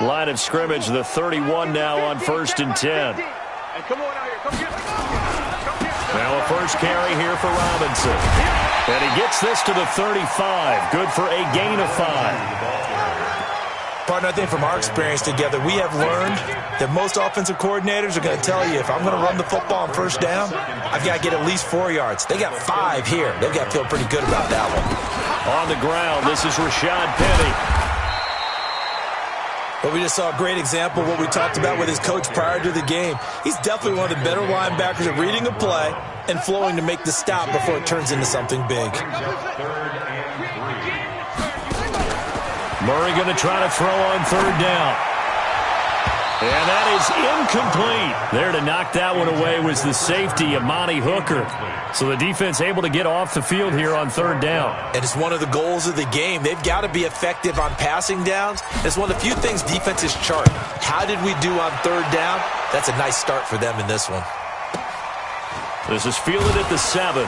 Line of scrimmage, the 31 now on 1st and 10. Now a first carry here for Robinson. And he gets this to the 35. Good for a gain of 5. Partner, I think from our experience together, we have learned that most offensive coordinators are going to tell you, if I'm going to run the football on first down, I've got to get at least 4 yards. They got 5 here. They've got to feel pretty good about that one. On the ground, this is Rashad Penny. But we just saw a great example of what we talked about with his coach prior to the game. He's definitely one of the better linebackers at reading a play and flowing to make the stop before it turns into something big. Murray going to try to throw on 3rd down. And that is incomplete. There to knock that one away was the safety, Amani Hooker. So the defense able to get off the field here on 3rd down. And it's one of the goals of the game. They've got to be effective on passing downs. It's one of the few things defenses chart. How did we do on 3rd down? That's a nice start for them in this one. This is fielded at the 7.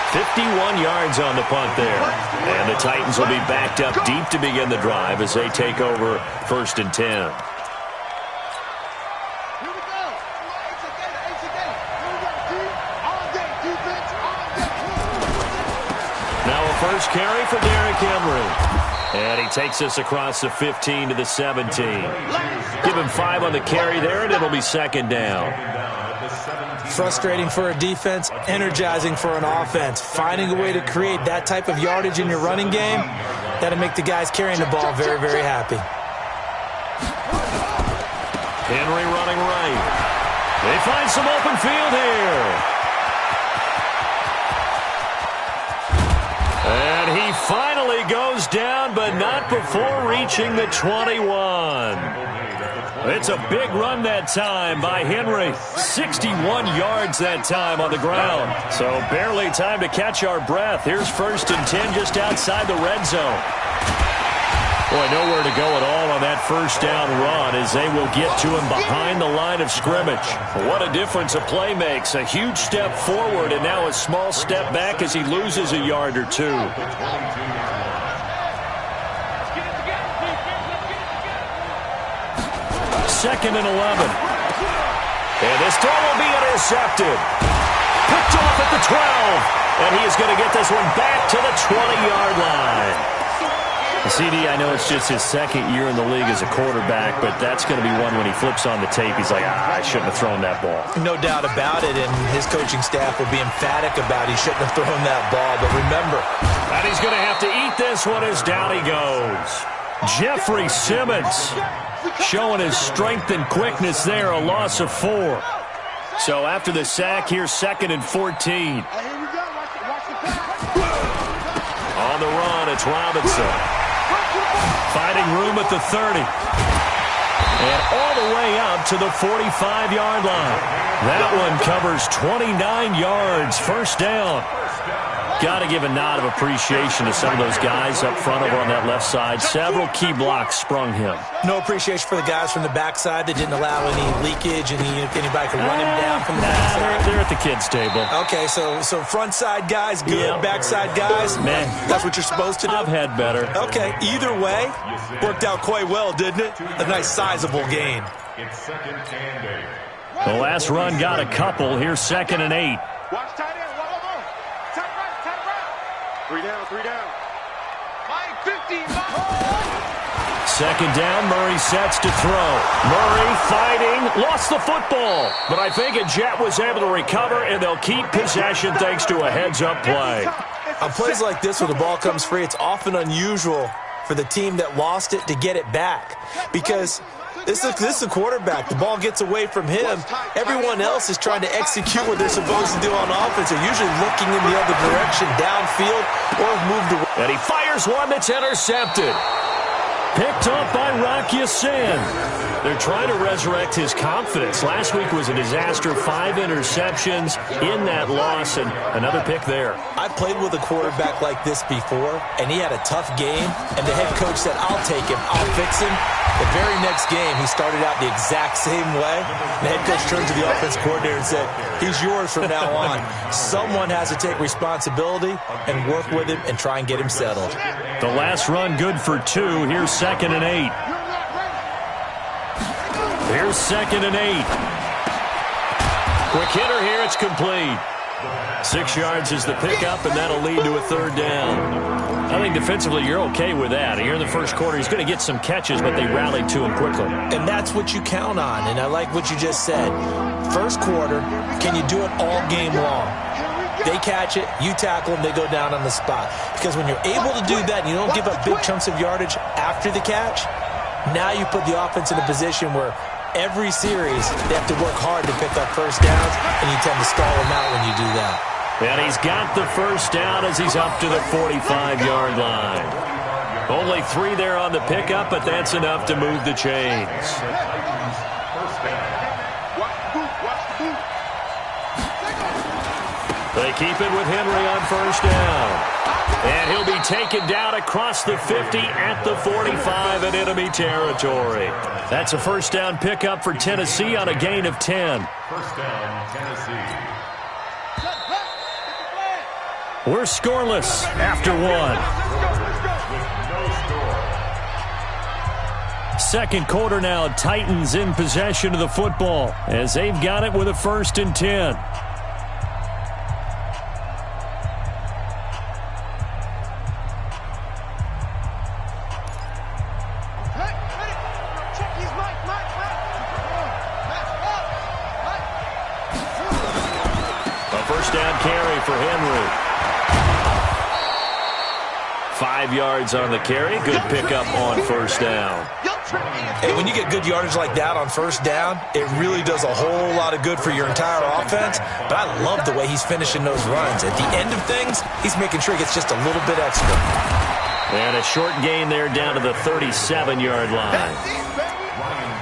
51 yards on the punt there. And the Titans will be backed up deep to begin the drive as they take over 1st and 10. Now a first carry for Derrick Henry. And he takes us across the 15 to the 17. Give him 5 on the carry there, and it'll be 2nd down. Frustrating for a defense, energizing for an offense. Finding a way to create that type of yardage in your running game, that'll make the guys carrying the ball very, very happy. Henry running right. They find some open field here. And he finally goes down, but not before reaching the 21. It's a big run that time by Henry. 61 yards that time on the ground. So barely time to catch our breath. Here's 1st and 10 just outside the red zone. Boy, nowhere to go at all on that first down run as they will get to him behind the line of scrimmage. What a difference a play makes. A huge step forward and now a small step back as he loses a yard or 2. 2nd and 11. And this throw will be intercepted. Picked off at the 12. And he is going to get this one back to the 20-yard line. CD, I know it's just his 2nd year in the league as a quarterback, but that's going to be one when he flips on the tape. He's like, I shouldn't have thrown that ball. No doubt about it, and his coaching staff will be emphatic about he shouldn't have thrown that ball. But remember, and he's going to have to eat this one as down he goes. Jeffrey Simmons showing his strength and quickness there, a loss of 4. So after the sack, here's 2nd and 14. On the run, it's Robinson. Finding room at the 30. And all the way up to the 45-yard line. That one covers 29 yards, 1st down. Got to give a nod of appreciation to some of those guys up front over on that left side. Several key blocks sprung him. No appreciation for the guys from the backside that didn't allow any leakage and anybody could run him down from the backside. They're at the kids' table. Okay, so front side guys, good. Yep. Backside guys, man, that's what you're supposed to do? I've had better. Okay, either way, worked out quite well, didn't it? A nice sizable gain. The last run got a couple. Here's 2nd and 8. Watch tight end. Three down. 5-50. 2nd down, Murray sets to throw. Murray fighting, lost the football. But I think a Jet was able to recover, and they'll keep possession thanks to a heads-up play. On plays like this where the ball comes free, it's often unusual for the team that lost it to get it back. Because this is a quarterback. The ball gets away from him. Everyone else is trying to execute what they're supposed to do on offense. They're usually looking in the other direction, downfield, or have moved away. And he fires one that's intercepted. Picked up by Rocky Sin. They're trying to resurrect his confidence. Last week was a disaster. 5 interceptions in that loss, and another pick there. I've played with a quarterback like this before, and he had a tough game, and the head coach said, I'll take him, I'll fix him. The very next game, he started out the exact same way. The head coach turned to the offense coordinator and said, he's yours from now on. Someone has to take responsibility and work with him and try and get him settled. The last run good for 2. Here's 2nd and 8. Here's 2nd and 8. Quick hitter here. It's complete. 6 yards is the pickup, and that'll lead to a 3rd down. I think defensively you're okay with that. Here in the first quarter, he's going to get some catches, but they rallied to him quickly. And that's what you count on, and I like what you just said. First quarter, can you do it all game long? They catch it, you tackle them, they go down on the spot. Because when you're able to do that and you don't give up big chunks of yardage after the catch, now you put the offense in a position where every series they have to work hard to pick up first downs, and you tend to stall them out when you do that. And he's got the first down as he's up to the 45-yard line. Only 3 there on the pickup, but that's enough to move the chains. They keep it with Henry on first down. And he'll be taken down across the 50 at the 45 in enemy territory. That's a first down pickup for Tennessee on a gain of 10. First down, Tennessee. We're scoreless after 1. Second quarter now, Titans in possession of the football as they've got it with a 1st and 10. A first down carry for Henry. 5 yards on the carry. Good pickup on first down. Hey, when you get good yardage like that on first down, it really does a whole lot of good for your entire offense. But I love the way he's finishing those runs. At the end of things, he's making sure he gets just a little bit extra. And a short gain there down to the 37-yard line.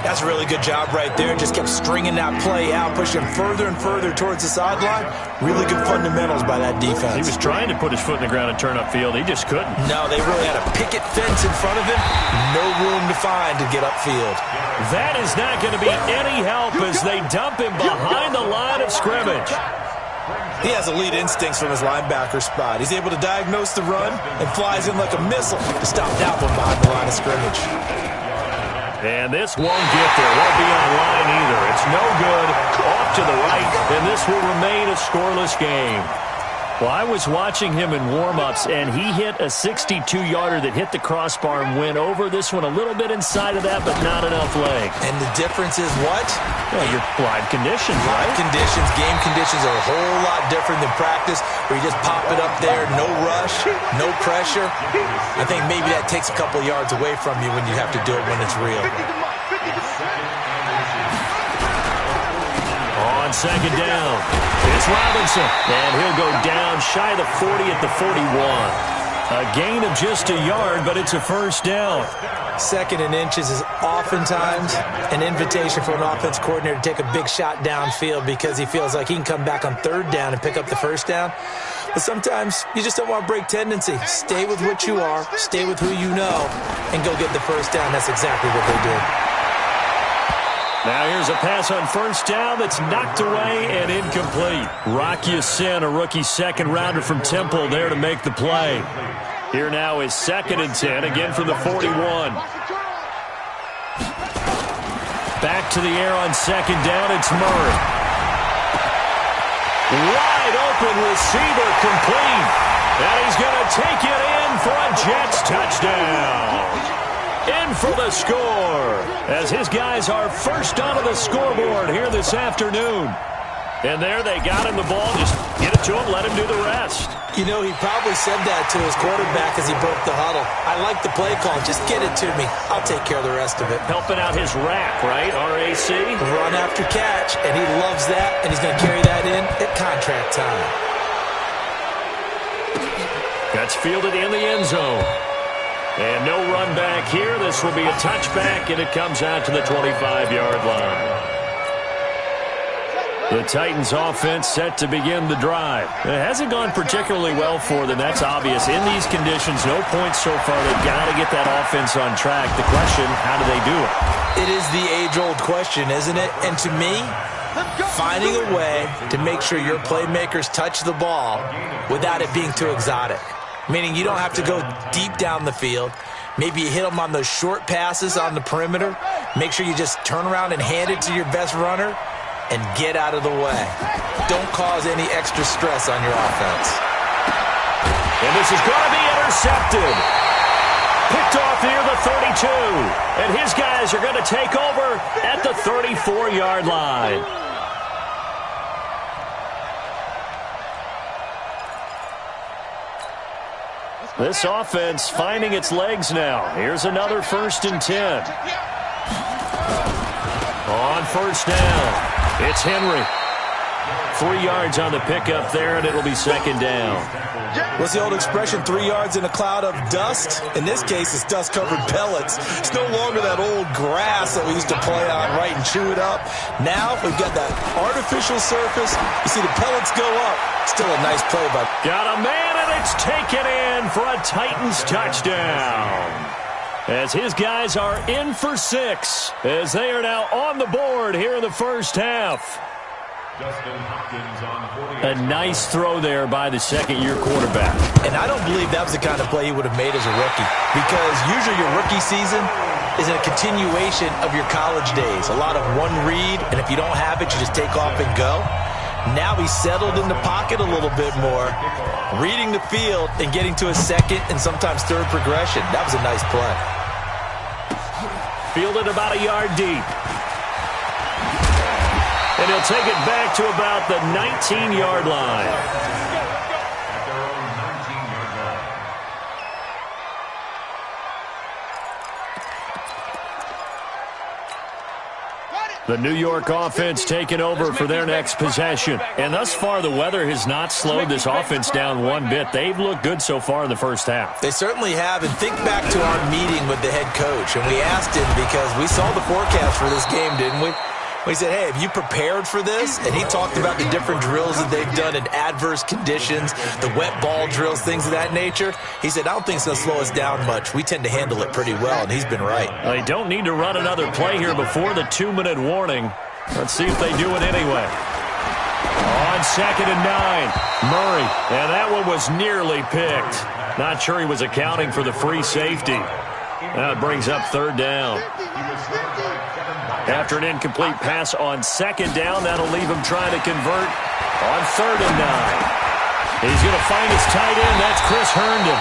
That's a really good job right there. Just kept stringing that play out, pushing further and further towards the sideline. Really good fundamentals by that defense. He was trying to put his foot in the ground and turn upfield. He just couldn't. No, they really had a picket fence in front of him. No room to find to get upfield. That is not going to be any help as they dump him behind the line of scrimmage. He has elite instincts from his linebacker spot. He's able to diagnose the run and flies in like a missile to stop that one behind the line of scrimmage. And this won't get there. Won't be on line either. It's no good. Off to the right, and this will remain a scoreless game. Well, I was watching him in warm-ups, and he hit a 62-yarder that hit the crossbar and went over. This one a little bit inside of that, but not enough leg. And the difference is what? Well, your live conditions, right? Live conditions, game conditions are a whole lot different than practice, where you just pop it up there, no rush, no pressure. I think maybe that takes a couple yards away from you when you have to do it when it's real. On second down, it's Robinson, and he'll go down shy of the 40 at the 41. A gain of just a yard, but it's a first down. 2nd and inches is oftentimes an invitation for an offense coordinator to take a big shot downfield because he feels like he can come back on 3rd down and pick up the first down. But sometimes you just don't want to break tendency. Stay with what you are, stay with who you know, and go get the first down. That's exactly what they did. Now here's a pass on first down that's knocked away and incomplete. Rocky Sin, a rookie second-rounder from Temple, there to make the play. Here now is 2nd and 10, again from the 41. Back to the air on second down, it's Murray. Wide open receiver complete. And he's going to take it in for a Jets touchdown. In for the score, as his guys are first onto the scoreboard here this afternoon. And there they got him the ball. Just get it to him, let him do the rest. You know, he probably said that to his quarterback as he broke the huddle. I like the play call. Just get it to me. I'll take care of the rest of it. Helping out his rack, right? RAC? Run after catch, and he loves that, and he's going to carry that in at contract time. That's fielded in the end zone. And no run back here. This will be a touchback, and it comes out to the 25-yard line. The Titans offense set to begin the drive. It hasn't gone particularly well for them. That's obvious. In these conditions, no points so far. They've got to get that offense on track. The question, how do they do it? It is the age-old question, isn't it? And to me, finding a way to make sure your playmakers touch the ball without it being too exotic. Meaning you don't have to go deep down the field. Maybe you hit them on those short passes on the perimeter. Make sure you just turn around and hand it to your best runner and get out of the way. Don't cause any extra stress on your offense. And this is going to be intercepted. Picked off near the 32. And his guys are going to take over at the 34-yard line. This offense finding its legs now. Here's another 1st and 10. On first down. It's Henry. 3 yards on the pickup there, and it'll be 2nd down. What's the old expression, 3 yards in a cloud of dust? In this case, it's dust-covered pellets. It's no longer that old grass that we used to play on, right, and chew it up. Now we've got that artificial surface. You see the pellets go up. Still a nice play, but got a man, and it's taken in for a Titans touchdown. As his guys are in for 6, as they are now on the board here in the first half. A nice throw there by the second-year quarterback. And I don't believe that was the kind of play he would have made as a rookie, because usually your rookie season is a continuation of your college days. A lot of one read, and if you don't have it, you just take off and go. Now he's settled in the pocket a little bit more, reading the field and getting to a second and sometimes third progression. That was a nice play. Fielded about a yard deep. And he'll take it back to about the 19-yard line. The New York offense taking over for their next possession. And thus far, the weather has not slowed this offense down one bit. They've looked good so far in the first half. They certainly have. And think back to our meeting with the head coach. And we asked him, because we saw the forecast for this game, didn't we? We said, hey, have you prepared for this? And he talked about the different drills that they've done in adverse conditions, the wet ball drills, things of that nature. He said, I don't think it's going to slow us down much. We tend to handle it pretty well, and he's been right. They don't need to run another play here before the 2-minute warning. Let's see if they do it anyway. On 2nd and 9, Murray. And that one was nearly picked. Not sure he was accounting for the free safety. That brings up 3rd down. After an incomplete pass on 2nd down, that'll leave him trying to convert on 3rd and 9. He's going to find his tight end. That's Chris Herndon.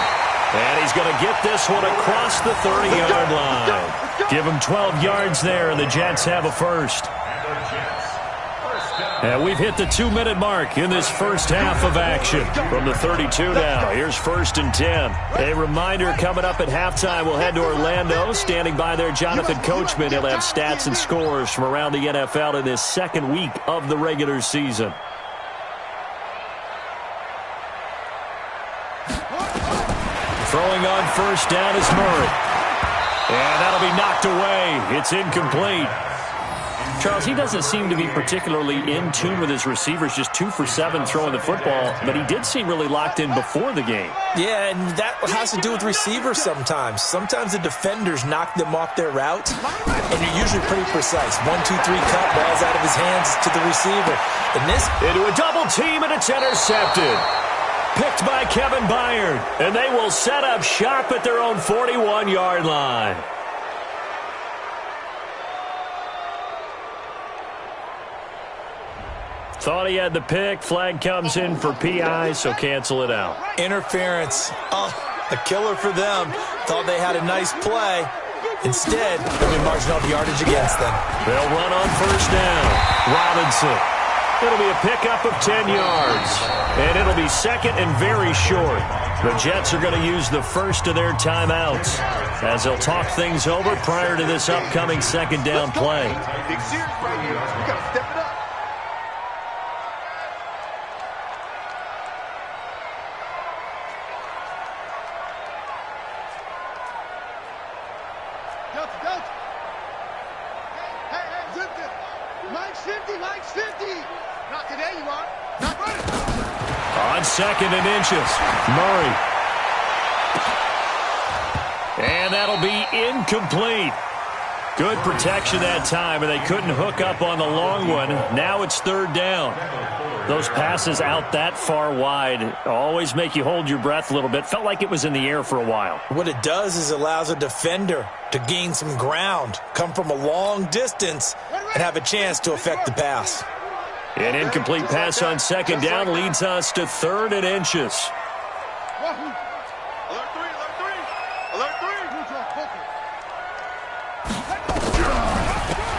And he's going to get this one across the 30-yard line. Give him 12 yards there, and the Jets have a first. And we've hit the 2-minute mark in this first half of action. From the 32 now, here's 1st and 10. A reminder, coming up at halftime, we'll head to Orlando. Standing by there, Jonathan Coachman. He'll have stats and scores from around the NFL in this second week of the regular season. Throwing on first down is Murray. And that'll be knocked away. It's incomplete. Charles, he doesn't seem to be particularly in tune with his receivers, just 2 for 7 throwing the football, but he did seem really locked in before the game. Yeah, and that has to do with receivers sometimes. Sometimes the defenders knock them off their route, and you're usually pretty precise. 1, 2, 3 cut, balls out of his hands to the receiver. And this into a double team, and it's intercepted. Picked by Kevin Byard, and they will set up shop at their own 41-yard line. Thought he had the pick. Flag comes in for PI, so cancel it out. Interference. Oh, a killer for them. Thought they had a nice play. Instead, they'll be marching off yardage against them. They'll run on first down. Robinson. It'll be a pickup of 10 yards. And it'll be second and very short. The Jets are going to use the first of their timeouts as they'll talk things over prior to this upcoming second down play. Big series right here. We got to step it up. Hey, zip it. Mike's 50, Mike's 50. Not today, you are. Not running. On 2nd and inches, Murray. And that'll be incomplete. Good protection that time, and they couldn't hook up on the long one. Now it's 3rd down. Those passes out that far wide always make you hold your breath a little bit. Felt like it was in the air for a while. What it does is allows a defender to gain some ground, come from a long distance, and have a chance to affect the pass. An incomplete pass on 2nd down leads us to 3rd and inches. Alert 3, alert 3. Alert 3.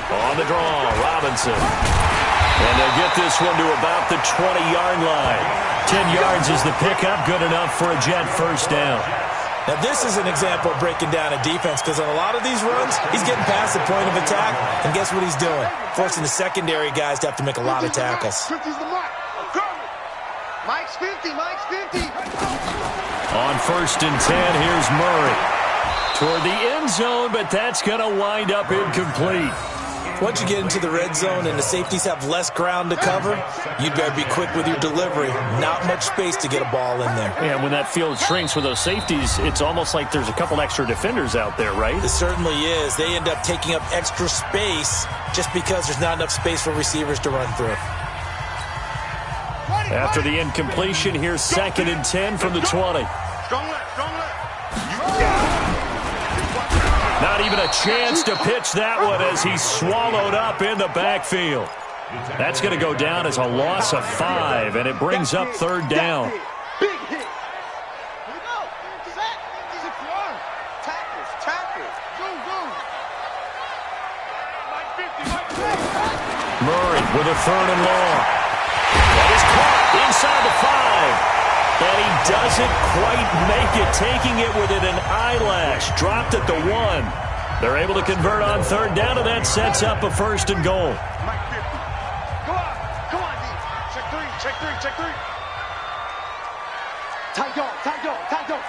On the draw, Robinson. And they'll get this one to about the 20-yard line. 10 yards is the pickup, good enough for a Jet first down. Now, this is an example of breaking down a defense because on a lot of these runs, he's getting past the point of attack, and guess what he's doing? Forcing the secondary guys to have to make a lot of tackles. 50's the mark. Mike's 50, Mike's 50. On 1st and 10, here's Murray. Toward the end zone, but that's going to wind up incomplete. Once you get into the red zone and the safeties have less ground to cover, you'd better be quick with your delivery. Not much space to get a ball in there. And when that field shrinks with those safeties, it's almost like there's a couple extra defenders out there, right? It certainly is. They end up taking up extra space just because there's not enough space for receivers to run through. After the incompletion, here's 2nd and 10 from the 20. Strong left, strong left. Not even a chance to pitch that one as he's swallowed up in the backfield. That's going to go down as a loss of 5, and it brings up 3rd down. Big hit. Here we go. He's at. He's a car. Tackles, tackles. Go, go. Mike 50, Mike 50. Murray with a 3rd and long. That is caught inside the 5. And he doesn't quite make it, taking it within an eyelash. Dropped at the 1. They're able to convert on 3rd down, and that sets up a 1st and goal. Mike 50. Go on, D. Check 3, check 3, check 3. Tight dog, tight dog, tight dog.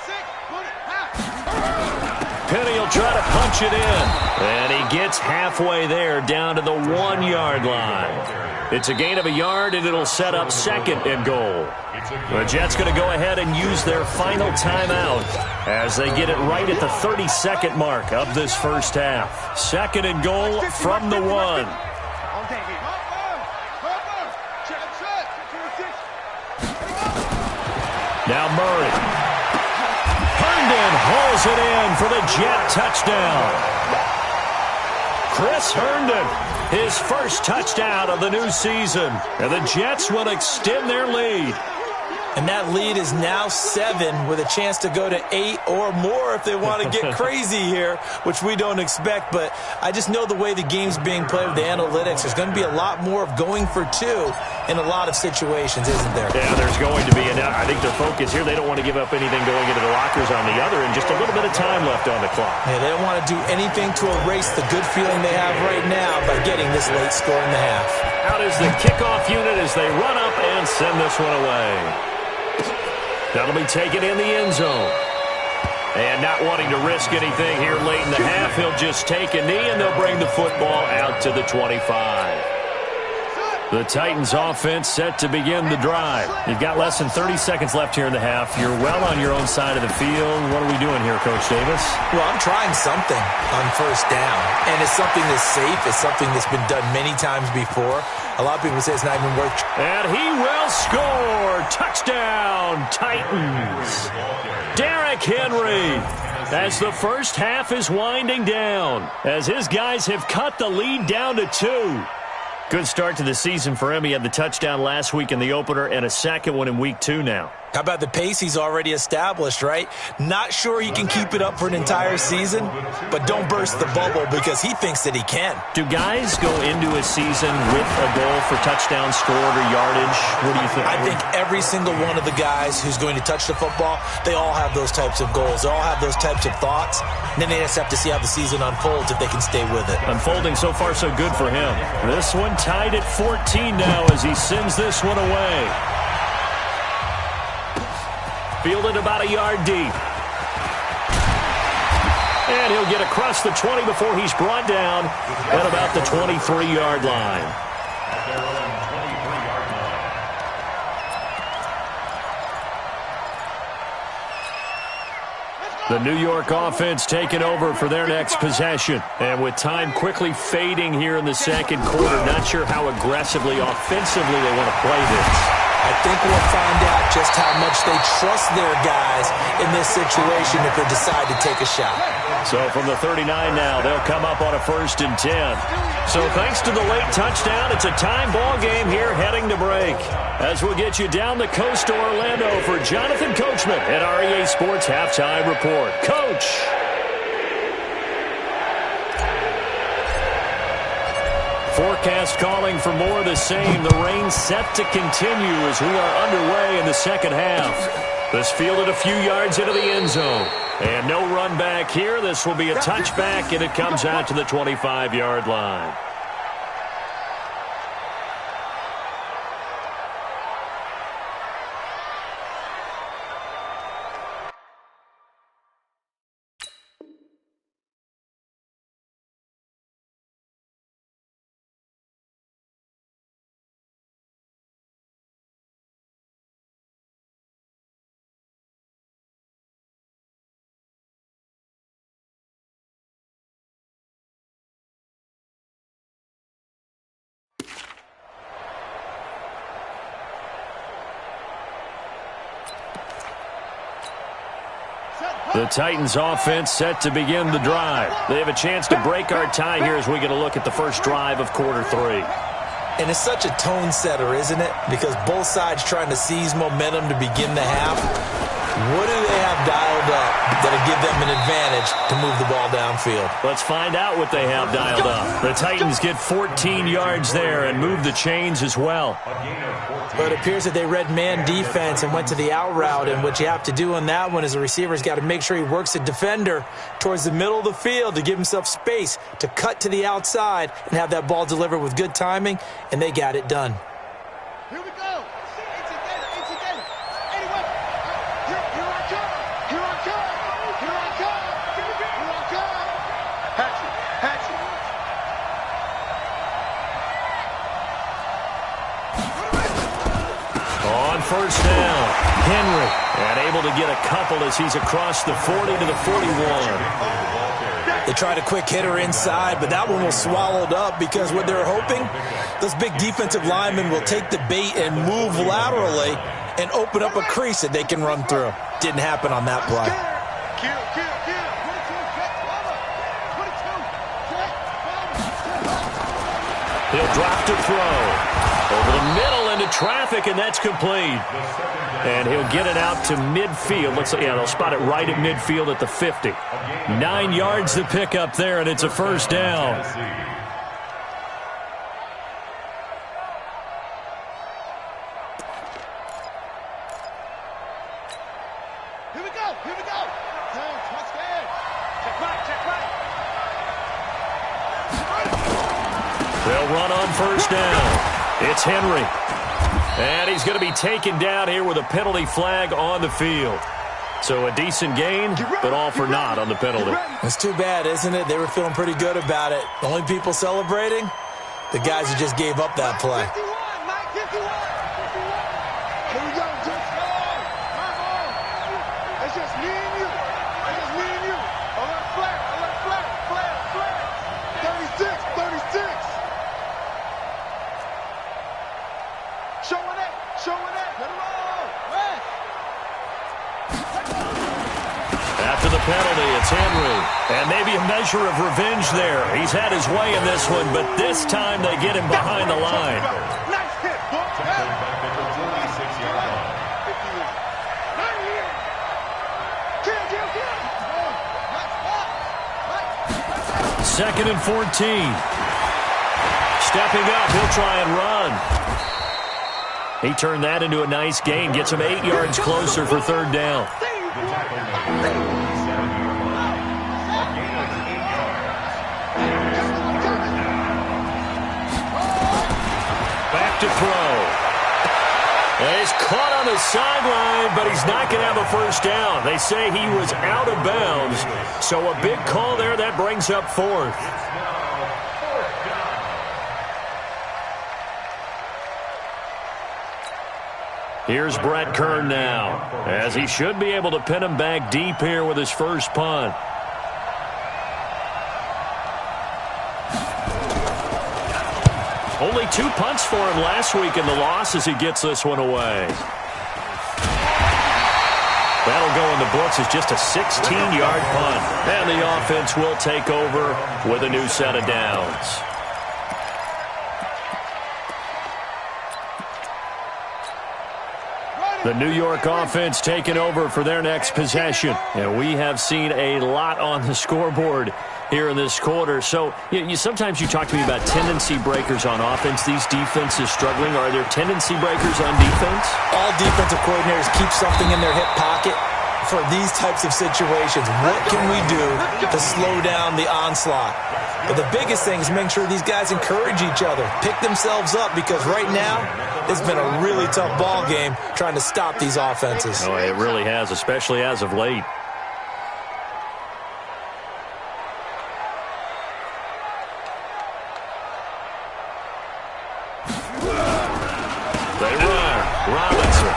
66, put it, half. Penny will try to punch it in. And he gets halfway there, down to the 1-yard line. It's a gain of a yard, and it'll set up 2nd and goal. The Jets going to go ahead and use their final timeout as they get it right at the 32nd mark of this first half. 2nd and goal from the 1. Now Murray. Herndon hauls it in for the Jet touchdown. Chris Herndon, his first touchdown of the new season. And the Jets will extend their lead. And that lead is now 7 with a chance to go to 8 or more if they want to get crazy here, which we don't expect. But I just know the way the game's being played with the analytics, there's going to be a lot more of going for 2 in a lot of situations, isn't there? Yeah, there's going to be. And I think their focus here, they don't want to give up anything going into the lockers on the other, and just a little bit of time left on the clock. Yeah, they don't want to do anything to erase the good feeling they have right now by getting this late score in the half. Out is the kickoff unit as they run up and send this one away. That'll be taken in the end zone. And not wanting to risk anything here late in the half, he'll just take a knee, and they'll bring the football out to the 25. The Titans offense set to begin the drive. You've got less than 30 seconds left here in the half. You're well on your own side of the field. What are we doing here, Coach Davis? Well, I'm trying something on first down, and it's something that's safe. It's something that's been done many times before. A lot of people say it's not even worth. And he will score. Touchdown, Titans. Derrick Henry, as the first half is winding down, as his guys have cut the lead down to 2. Good start to the season for him. He had the touchdown last week in the opener and a second one in week 2 now. How about the pace he's already established, right? Not sure he can keep it up for an entire season, but don't burst the bubble because he thinks that he can. Do guys go into a season with a goal for touchdown scored or yardage? What do you think? I think every single one of the guys who's going to touch the football, they all have those types of goals. They all have those types of thoughts. And then they just have to see how the season unfolds if they can stay with it. Unfolding so far so good for him. This one tied at 14 now as he sends this one away. Fielded about a yard deep. And he'll get across the 20 before he's brought down at about the 23-yard line. The New York offense taking over for their next possession. And with time quickly fading here in the second quarter, not sure how aggressively, offensively they want to play this. I think we'll find out just how much they trust their guys in this situation if they decide to take a shot. So from the 39 now, they'll come up on a 1st and 10. So thanks to the late touchdown, it's a time ball game here heading to break. As we'll get you down the coast to Orlando for Jonathan Coachman at REA Sports Halftime Report. Coach! Forecast calling for more of the same. The rain set to continue as we are underway in the second half. This fielded a few yards into the end zone. And no run back here. This will be a touchback, and it comes out to the 25-yard line. The Titans offense set to begin the drive. They have a chance to break our tie here as we get a look at the first drive of quarter 3. And it's such a tone setter, isn't it? Because both sides trying to seize momentum to begin the half. What do they have dialed up that'll give them an advantage to move the ball downfield? Let's find out what they have dialed up. The Titans get 14 yards there and move the chains as well. But it appears that they read man defense and went to the out route, and what you have to do on that one is the receiver's got to make sure he works the defender towards the middle of the field to give himself space to cut to the outside and have that ball delivered with good timing, and they got it done. Here we go. Anyway, here I come. Here I come. Here I come. Here I come. Hatchet. On first down, Henry, and able to get a couple as he's across the 40 to the 41. They tried a quick hitter inside, but that one was swallowed up because what they're hoping, those big defensive linemen will take the bait and move laterally and open up a crease that they can run through. Didn't happen on that play. Kill. 22, He'll drop to throw. Over the middle into traffic, and that's complete. And he'll get it out to midfield. Looks like, they'll spot it right at midfield at the 50. 9 yards to pick up there, and it's a first down. Here we go. Touchdown. Check right. They'll run on first down. It's Henry. And he's going to be taken down here with a penalty flag on the field. So a decent gain, but all for naught on the penalty. It's too bad, isn't it? They were feeling pretty good about it. The only people celebrating, the guys who just gave up that play. 51, Mike, 51. Here we go, just come on. It's just me and you. Alert flat. 36. Showing it. Let it roll. Right. After the penalty, it's Henry. And maybe a measure of revenge there. He's had his way in this one, but this time they get him behind the line. Nice hit, boy. Second and 14. Stepping up, he'll try and run. He turned that into a nice gain. Gets him 8 yards closer for third down. Back to throw. And he's caught on the sideline, but he's not going to have a first down. They say he was out of bounds. So a big call there. That brings up fourth. Here's Brett Kern now, as he should be able to pin him back deep here with his first punt. Only 2 punts for him last week in the loss as he gets this one away. That'll go in the books as just a 16-yard punt. And the offense will take over with a new set of downs. The New York offense taking over for their next possession. And we have seen a lot on the scoreboard here in this quarter. So sometimes you talk to me about tendency breakers on offense. These defenses struggling. Are there tendency breakers on defense? All defensive coordinators keep something in their hip pocket for these types of situations. What can we do to slow down the onslaught? But the biggest thing is make sure these guys encourage each other, pick themselves up, because right now it's been a really tough ball game trying to stop these offenses. Oh, it really has, especially as of late. They run. Robinson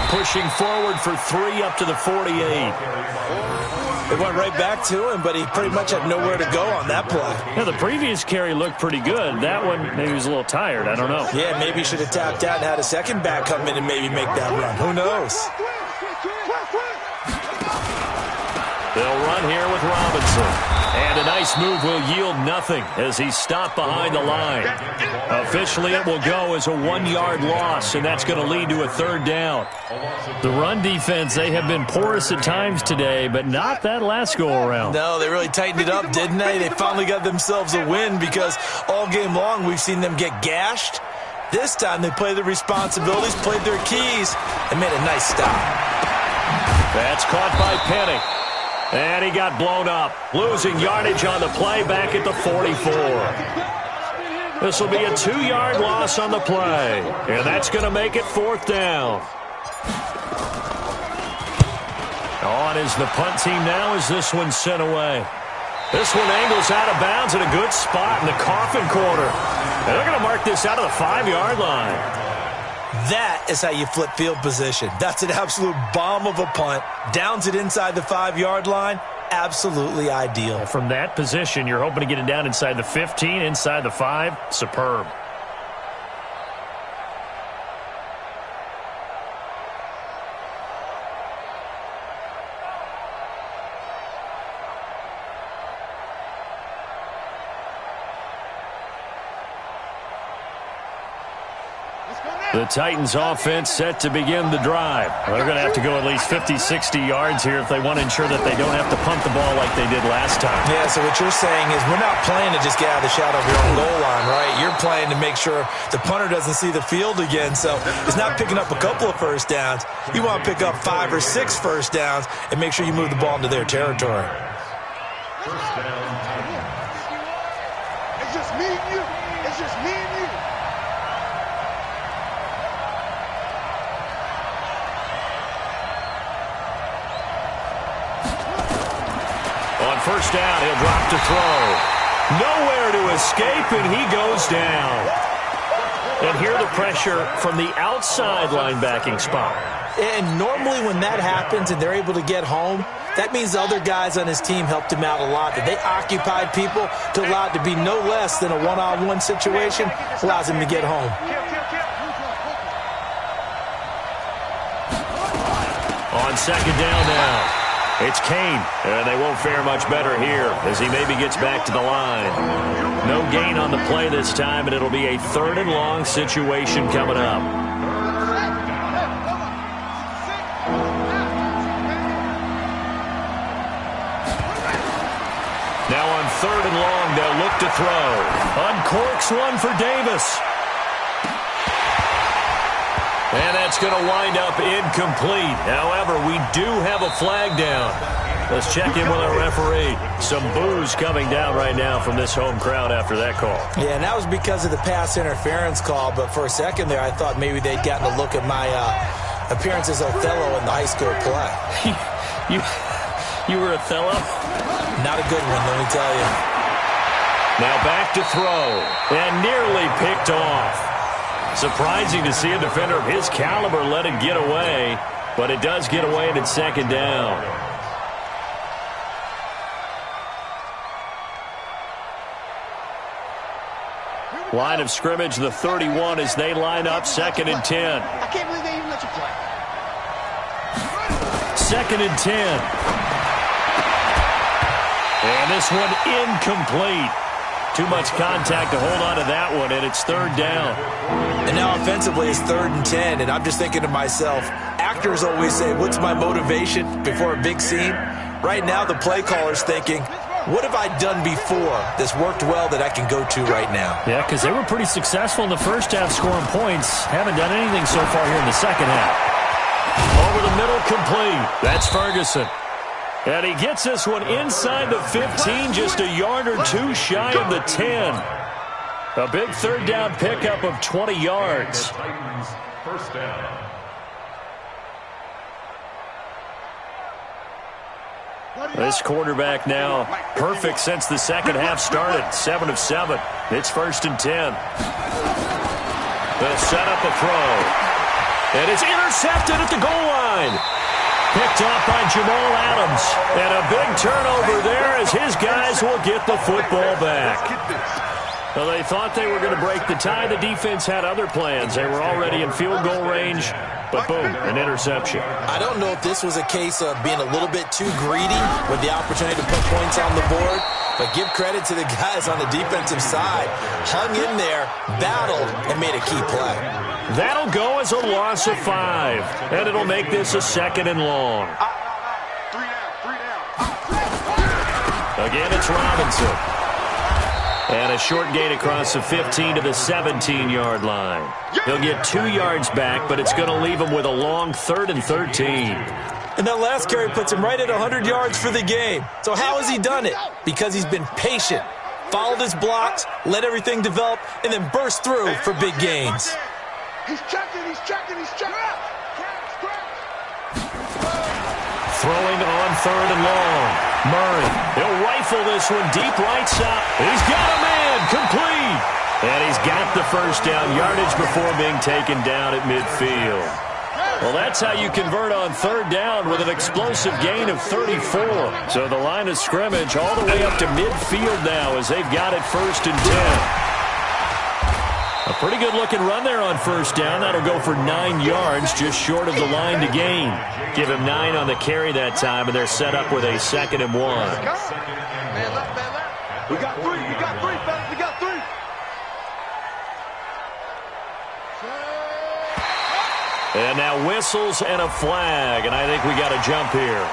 pushing forward for 3 up to the 48. They went right back to him, but he pretty much had nowhere to go on that play. Yeah, the previous carry looked pretty good. That one, maybe he was a little tired. I don't know. Yeah, maybe he should have tapped out and had a second back come in and maybe make that run. Who knows? They'll run here with Robinson. And a nice move will yield nothing as he's stopped behind the line. Officially, it will go as a 1-yard loss, and that's going to lead to a 3rd down. The run defense, they have been porous at times today, but not that last go-around. No, they really tightened it up, didn't they? They finally got themselves a win because all game long we've seen them get gashed. This time they played their responsibilities, played their keys, and made a nice stop. That's caught by Penny. And he got blown up, losing yardage on the play back at the 44. This will be a 2-yard loss on the play, and that's going to make it 4th down. On is the punt team now as this one's sent away. This one angles out of bounds in a good spot in the coffin corner. And they're going to mark this out of the 5-yard line. That is how you flip field position. That's an absolute bomb of a punt. Downs it inside the 5-yard line. Absolutely ideal. From that position, you're hoping to get it down inside the 15, inside the 5. Superb. The Titans offense set to begin the drive. They're going to have to go at least 50, 60 yards here if they want to ensure that they don't have to punt the ball like they did last time. Yeah, so what you're saying is we're not playing to just get out of the shadow of your own goal line, right? You're playing to make sure the punter doesn't see the field again. So it's not picking up a couple of first downs. You want to pick up 5 or 6 first downs and make sure you move the ball into their territory. It's just me and you. It's just me and you. On first down, he'll drop to throw. Nowhere to escape, and he goes down. And here the pressure from the outside linebacking spot. And normally when that happens and they're able to get home, that means the other guys on his team helped him out a lot. That they occupied people to allow it to be no less than a one-on-one situation, allows him to get home. On second down now. It's Kane, and they won't fare much better here as he maybe gets back to the line. No gain on the play this time, and it'll be a 3rd and long situation coming up. Now on 3rd and long, they'll look to throw. Uncorks one for Davis. And that's going to wind up incomplete. However, we do have a flag down. Let's check in with our referee. Some boos coming down right now from this home crowd after that call. Yeah, and that was because of the pass interference call, but for a second there I thought maybe they'd gotten a look at my appearance as Othello in the high school play. You were Othello? Not a good one, let me tell you. Now back to throw, and nearly picked off. Surprising to see a defender of his caliber let it get away, but it does get away and it's second down. Line of scrimmage, the 31 as they line up, 2nd and 10. I can't believe they even let you play. 2nd and 10. And this one incomplete. Too much contact to hold on to that one, and it's 3rd down. And now offensively it's 3rd and 10, and I'm just thinking to myself, actors always say, what's my motivation before a big scene? Right now the play caller's thinking, what have I done before that's worked well that I can go to right now? Yeah, because they were pretty successful in the first half scoring points. Haven't done anything so far here in the second half. Over the middle, complete. That's Ferguson. And he gets this one inside the 15, just a yard or two shy of the 10. A big 3rd down pickup of 20 yards. First down. This quarterback now perfect since the second half started. 7 of 7. It's 1st and 10. They'll set up a throw. And it's intercepted at the goal line. Picked off by Jamal Adams. And a big turnover there as his guys will get the football back. Well, they thought they were going to break the tie. The defense had other plans. They were already in field goal range. But boom, an interception. I don't know if this was a case of being a little bit too greedy with the opportunity to put points on the board, but give credit to the guys on the defensive side. Hung in there, battled, and made a key play. That'll go as a loss of 5, and it'll make this a 2nd and long. 3 down. Again, it's Robinson. And a short gain across the 15 to the 17-yard line. He'll get 2 yards back, but it's going to leave him with a long 3rd and 13. And that last carry puts him right at 100 yards for the game. So how has he done it? Because he's been patient, followed his blocks, let everything develop, and then burst through for big gains. He's checking. Throwing on 3rd and long. Murray, he'll rifle this one deep right side. He's got a man, complete. And he's got the first down yardage before being taken down at midfield. Well, that's how you convert on 3rd down with an explosive gain of 34. So the line of scrimmage all the way up to midfield now as they've got it 1st and 10. A pretty good-looking run there on 1st down. That'll go for 9 yards, just short of the line to gain. Give him 9 on the carry that time, and they're set up with a 2nd and 1. Man left. We got 3, fellas. We got 3. And now whistles and a flag, and I think we got a jump here.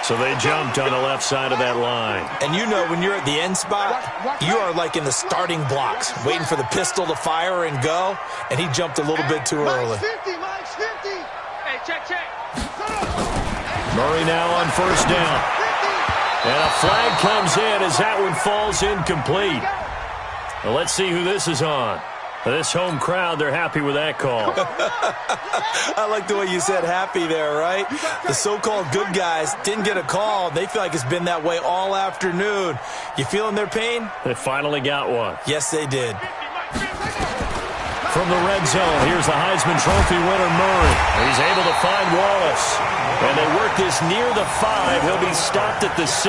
So they jumped on the left side of that line. And you know when you're at the end spot, you are like in the starting blocks, waiting for the pistol to fire and go, and he jumped a little bit too early. Mike's 50. Hey, check. Murray now on 1st down. And a flag comes in as that one falls incomplete. Well, let's see who this is on. This home crowd, they're happy with that call. I like the way you said happy there, right? The so-called good guys didn't get a call. They feel like it's been that way all afternoon. You feeling their pain? They finally got one. Yes, they did. From the red zone, here's the Heisman Trophy winner, Murray. He's able to find Wallace. And they work this near the 5. He'll be stopped at the 6.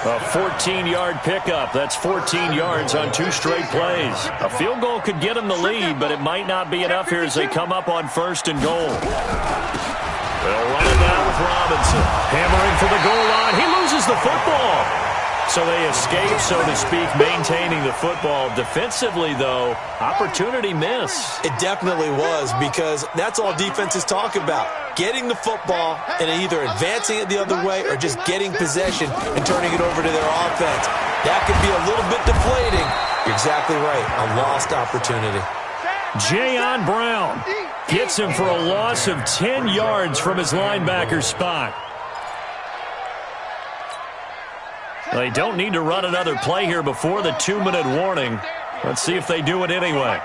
A 14-yard pickup. That's 14 yards on 2 straight plays. A field goal could get them the lead, but it might not be enough here as they come up on 1st and goal. They'll run it down with Robinson. Hammering for the goal line. He loses the football. So they escape, so to speak, maintaining the football. Defensively, though, opportunity miss. It definitely was, because that's all defenses talk about. Getting the football and either advancing it the other way or just getting possession and turning it over to their offense. That could be a little bit deflating. You're exactly right. A lost opportunity. Jayon Brown. Gets him for a loss of 10 yards from his linebacker spot. They don't need to run another play here before the 2-minute warning. Let's see if they do it anyway.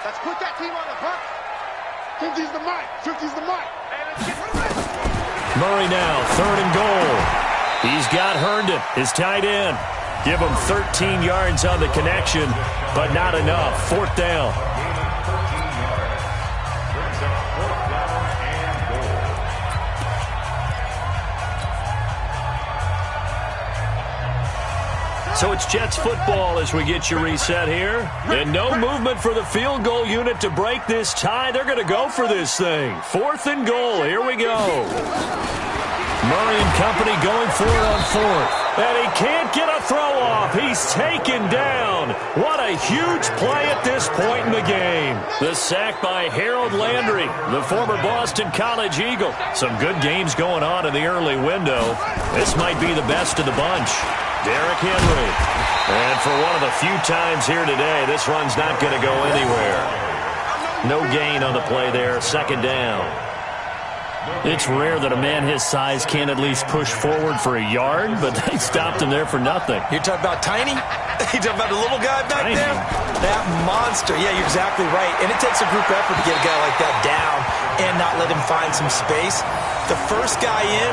Let's put that team on the front. 50's the mic. 50's the mic. Murray now, 3rd and goal. He's got Herndon, his tight end. Give him 13 yards on the connection, but not enough. 4th down. So it's Jets football as we get you reset here. And no movement for the field goal unit to break this tie. They're going to go for this thing. 4th and goal. Here we go. Murray and company going for it on 4th. And he can't get a throw off. He's taken down. What a huge play at this point in the game. The sack by Harold Landry, the former Boston College Eagle. Some good games going on in the early window. This might be the best of the bunch. Derrick Henry. And for one of the few times here today, this run's not going to go anywhere. No gain on the play there. 2nd down. It's rare that a man his size can't at least push forward for a yard, but they stopped him there for nothing. You're talking about Tiny? You're talking about the little guy back Tiny. there? That monster. Yeah, you're exactly right. And it takes a group effort to get a guy like that down and not let him find some space. The first guy in,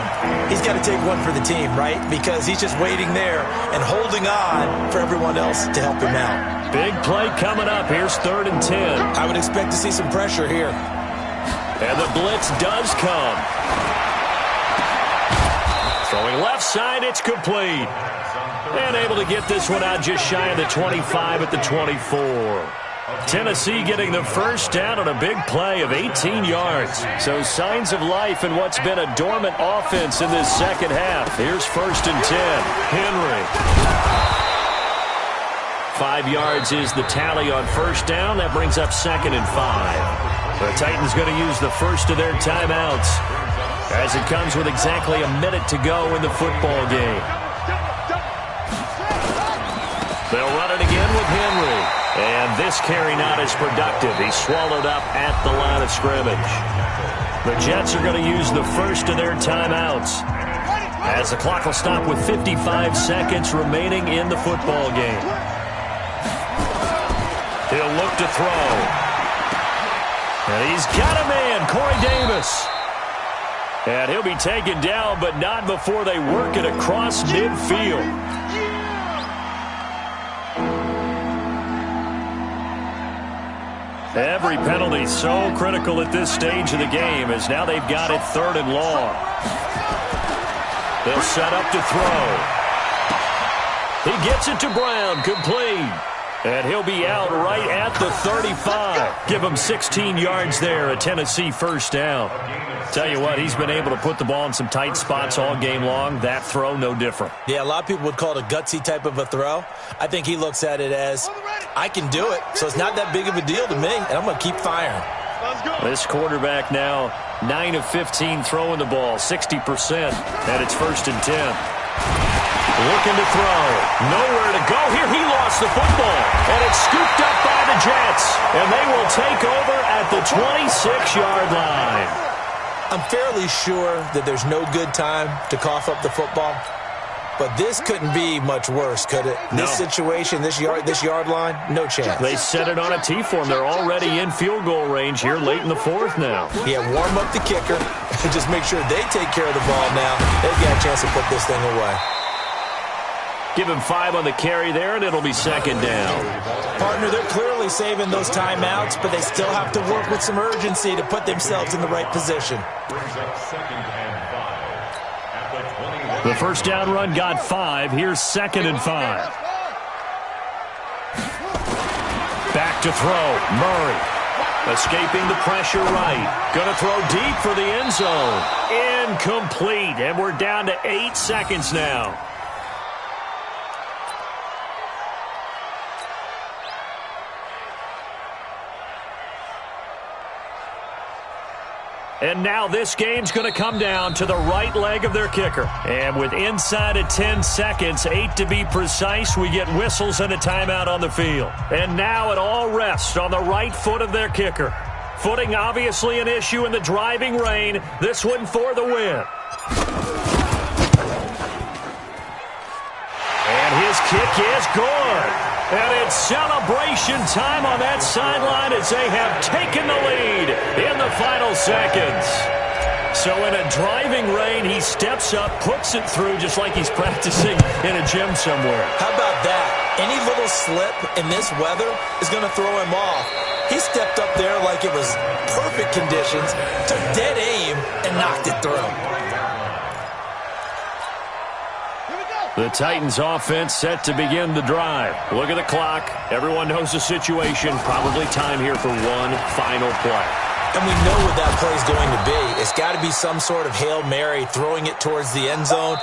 he's got to take one for the team, right? Because he's just waiting there and holding on for everyone else to help him out. Big play coming up. Here's 3rd and 10. I would expect to see some pressure here. And the blitz does come. Throwing left side, it's complete. And able to get this one out just shy of the 25 at the 24. Tennessee getting the first down on a big play of 18 yards. So signs of life in what's been a dormant offense in this second half. Here's 1st and 10. Henry. 5 yards is the tally on 1st down. That brings up 2nd and 5. The Titans going to use the first of their timeouts as it comes with exactly a minute to go in the football game. They'll run it again with Henry. And this carry not as productive. He's swallowed up at the line of scrimmage. The Jets are going to use the first of their timeouts as the clock will stop with 55 seconds remaining in the football game. He'll look to throw. And he's got a man, Corey Davis. And he'll be taken down, but not before they work it across midfield. Every penalty so critical at this stage of the game as now they've got it 3rd and long. They'll set up to throw. He gets it to Brown, complete. And he'll be out right at the 35. Give him 16 yards there, a Tennessee 1st down. Tell you what, he's been able to put the ball in some tight spots all game long. That throw, no different. Yeah, a lot of people would call it a gutsy type of a throw. I think he looks at it as, I can do it, so it's not that big of a deal to me, and I'm going to keep firing. This quarterback now 9 of 15 throwing the ball, 60%, and it's 1st and 10. Looking to throw. Nowhere to go. Here he lost the football. And it's scooped up by the Jets. And they will take over at the 26-yard line. I'm fairly sure that there's no good time to cough up the football. But this couldn't be much worse, could it? No. This situation, this yard line, no chance. They set it on a T-form. They're already in field goal range here late in the 4th now. Yeah, warm up the kicker. Just make sure they take care of the ball now. They've got a chance to put this thing away. Give him 5 on the carry there, and it'll be 2nd down. Partner, they're clearly saving those timeouts, but they still have to work with some urgency to put themselves in the right position. The 1st down run got 5. Here's 2nd and 5. Back to throw. Murray. Escaping the pressure right. Going to throw deep for the end zone. Incomplete. And we're down to 8 seconds now. And now this game's going to come down to the right leg of their kicker. And with inside of 10 seconds, 8 to be precise, we get whistles and a timeout on the field. And now it all rests on the right foot of their kicker. Footing obviously an issue in the driving rain. This one for the win. And his kick is good. And it's celebration time on that sideline as they have taken the lead in the final seconds. So in a driving rain, he steps up, puts it through just like he's practicing in a gym somewhere. How about that? Any little slip in this weather is going to throw him off. He stepped up there like it was perfect conditions, took dead aim, and knocked it through. The Titans offense set to begin the drive. Look at the clock. Everyone knows the situation. Probably time here for one final play. And we know what that play is going to be. It's got to be some sort of Hail Mary, throwing it towards the end zone.